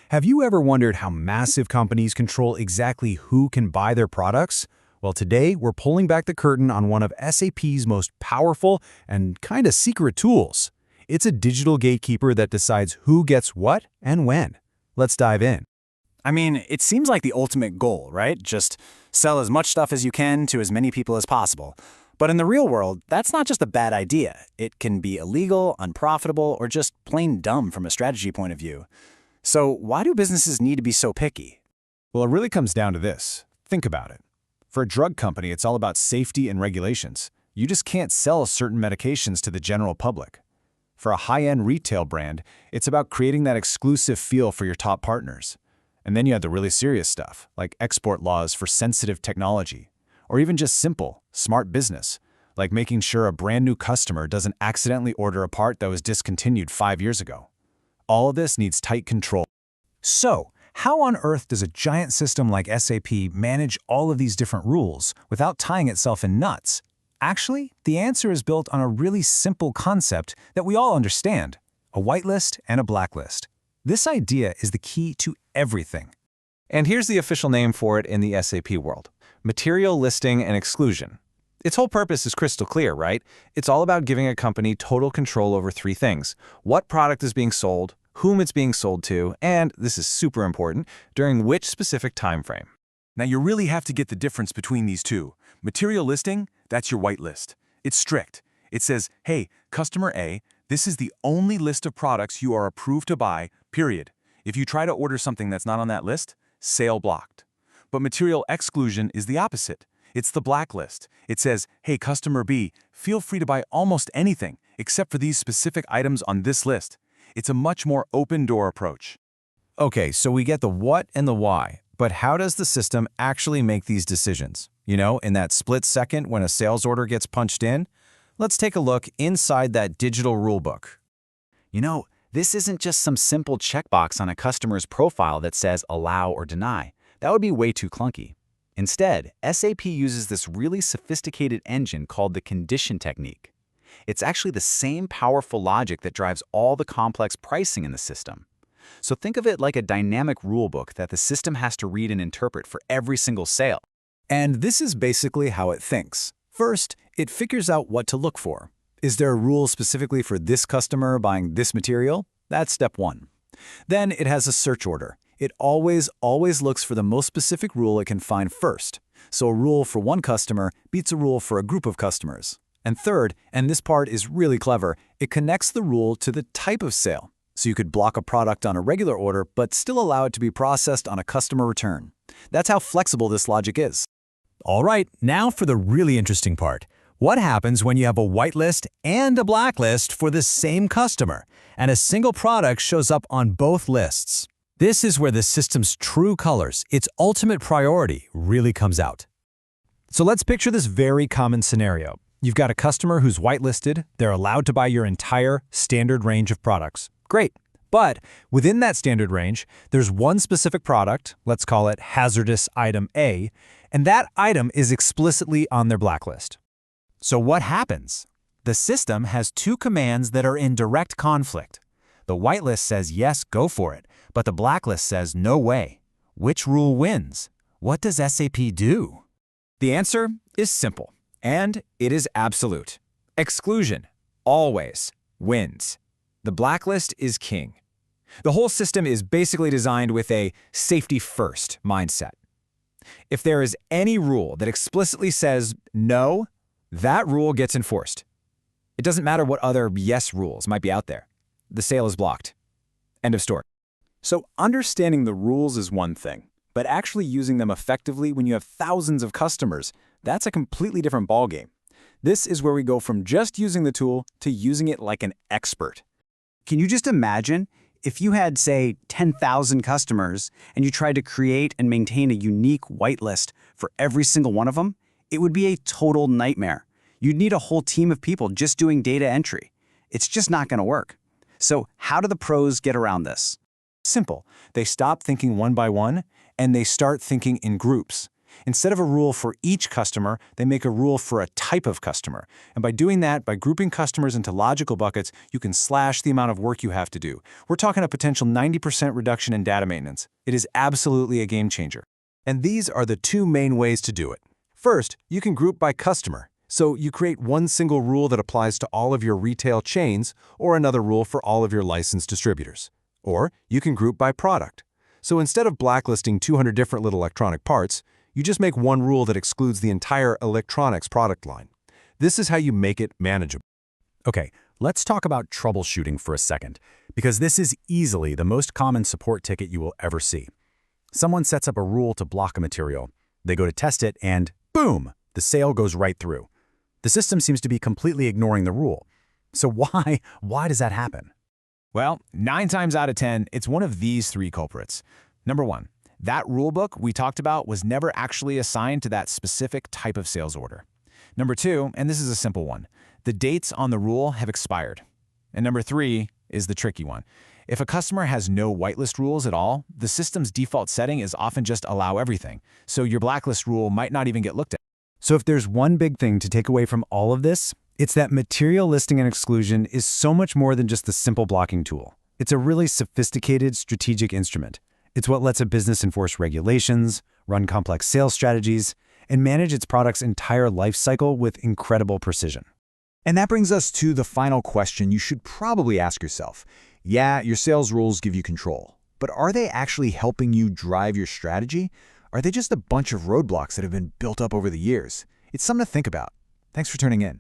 Have you ever wondered how massive companies control exactly who can buy their products? Well, today we're pulling back the curtain on one of SAP's most powerful and kind of secret tools. It's a digital gatekeeper that decides who gets what and when. Let's dive in. I mean, it seems like the ultimate goal, right? Just sell as much stuff as you can to as many people as possible. But in the real world, that's not just a bad idea. It can be illegal, unprofitable, or just plain dumb from a strategy point of view. So why do businesses need to be so picky? Well, it really comes down to this. Think about it. For a drug company, it's all about safety and regulations. You just can't sell certain medications to the general public. For a high-end retail brand, it's about creating that exclusive feel for your top partners. And then you have the really serious stuff, like export laws for sensitive technology, or even just simple, smart business, like making sure a brand new customer doesn't accidentally order a part that was discontinued 5 years ago. All of this needs tight control. So, how on earth does a giant system like SAP manage all of these different rules without tying itself in knots? Actually, the answer is built on a really simple concept that we all understand: a whitelist and a blacklist. This idea is the key to everything. And here's the official name for it in the SAP world: material listing and exclusion. Its whole purpose is crystal clear, right? It's all about giving a company total control over three things: what product is being sold, whom it's being sold to, and, this is super important, during which specific time frame. Now you really have to get the difference between these two. Material listing, that's your whitelist. It's strict. It says, hey, customer A, this is the only list of products you are approved to buy, period. If you try to order something that's not on that list, sale blocked. But material exclusion is the opposite. It's the blacklist. It says, hey, customer B, feel free to buy almost anything except for these specific items on this list. It's a much more open-door approach. Okay, so we get the what and the why, but how does the system actually make these decisions? You know, in that split second when a sales order gets punched in? Let's take a look inside that digital rulebook. You know, this isn't just some simple checkbox on a customer's profile that says allow or deny. That would be way too clunky. Instead, SAP uses this really sophisticated engine called the condition technique. It's actually the same powerful logic that drives all the complex pricing in the system. So think of it like a dynamic rulebook that the system has to read and interpret for every single sale. And this is basically how it thinks. First, it figures out what to look for. Is there a rule specifically for this customer buying this material? That's step one. Then it has a search order. It always looks for the most specific rule it can find first. So a rule for one customer beats a rule for a group of customers. And third, and this part is really clever, it connects the rule to the type of sale. So you could block a product on a regular order, but still allow it to be processed on a customer return. That's how flexible this logic is. All right, now for the really interesting part. What happens when you have a whitelist and a blacklist for the same customer, and a single product shows up on both lists? This is where the system's true colors, its ultimate priority, really comes out. So let's picture this very common scenario. You've got a customer who's whitelisted. They're allowed to buy your entire standard range of products. Great. But within that standard range, there's one specific product, let's call it hazardous item A, and that item is explicitly on their blacklist. So what happens? The system has two commands that are in direct conflict. The whitelist says yes, go for it, but the blacklist says no way. Which rule wins? What does SAP do? The answer is simple, and it is absolute. Exclusion always wins. The blacklist is king. The whole system is basically designed with a safety-first mindset. If there is any rule that explicitly says no, that rule gets enforced. It doesn't matter what other yes rules might be out there. The sale is blocked. End of story. So understanding the rules is one thing, but actually using them effectively when you have thousands of customers, that's a completely different ballgame. This is where we go from just using the tool to using it like an expert. Can you just imagine if you had, say, 10,000 customers and you tried to create and maintain a unique whitelist for every single one of them? It would be a total nightmare. You'd need a whole team of people just doing data entry. It's just not going to work. So how do the pros get around this? Simple. They stop thinking one by one, and they start thinking in groups. Instead of a rule for each customer, they make a rule for a type of customer. And by doing that, by grouping customers into logical buckets, you can slash the amount of work you have to do. We're talking a potential 90% reduction in data maintenance. It is absolutely a game changer. And these are the two main ways to do it. First, you can group by customer. So you create one single rule that applies to all of your retail chains or another rule for all of your licensed distributors. Or you can group by product. So instead of blacklisting 200 different little electronic parts, you just make one rule that excludes the entire electronics product line. This is how you make it manageable. Okay, let's talk about troubleshooting for a second, because this is easily the most common support ticket you will ever see. Someone sets up a rule to block a material. They go to test it and, boom, the sale goes right through. The system seems to be completely ignoring the rule. So why does that happen? Well, 9 times out of 10, it's one of these 3 culprits. Number 1, that rulebook we talked about was never actually assigned to that specific type of sales order. Number 2, and this is a simple one, the dates on the rule have expired. And number 3 is the tricky one. If a customer has no whitelist rules at all, the system's default setting is often just allow everything, so your blacklist rule might not even get looked at. So if there's one big thing to take away from all of this, it's that material listing and exclusion is so much more than just a simple blocking tool. It's a really sophisticated strategic instrument. It's what lets a business enforce regulations, run complex sales strategies, and manage its product's entire life cycle with incredible precision. And that brings us to the final question you should probably ask yourself. Yeah, your sales rules give you control, but are they actually helping you drive your strategy? Are they just a bunch of roadblocks that have been built up over the years? It's something to think about. Thanks for tuning in.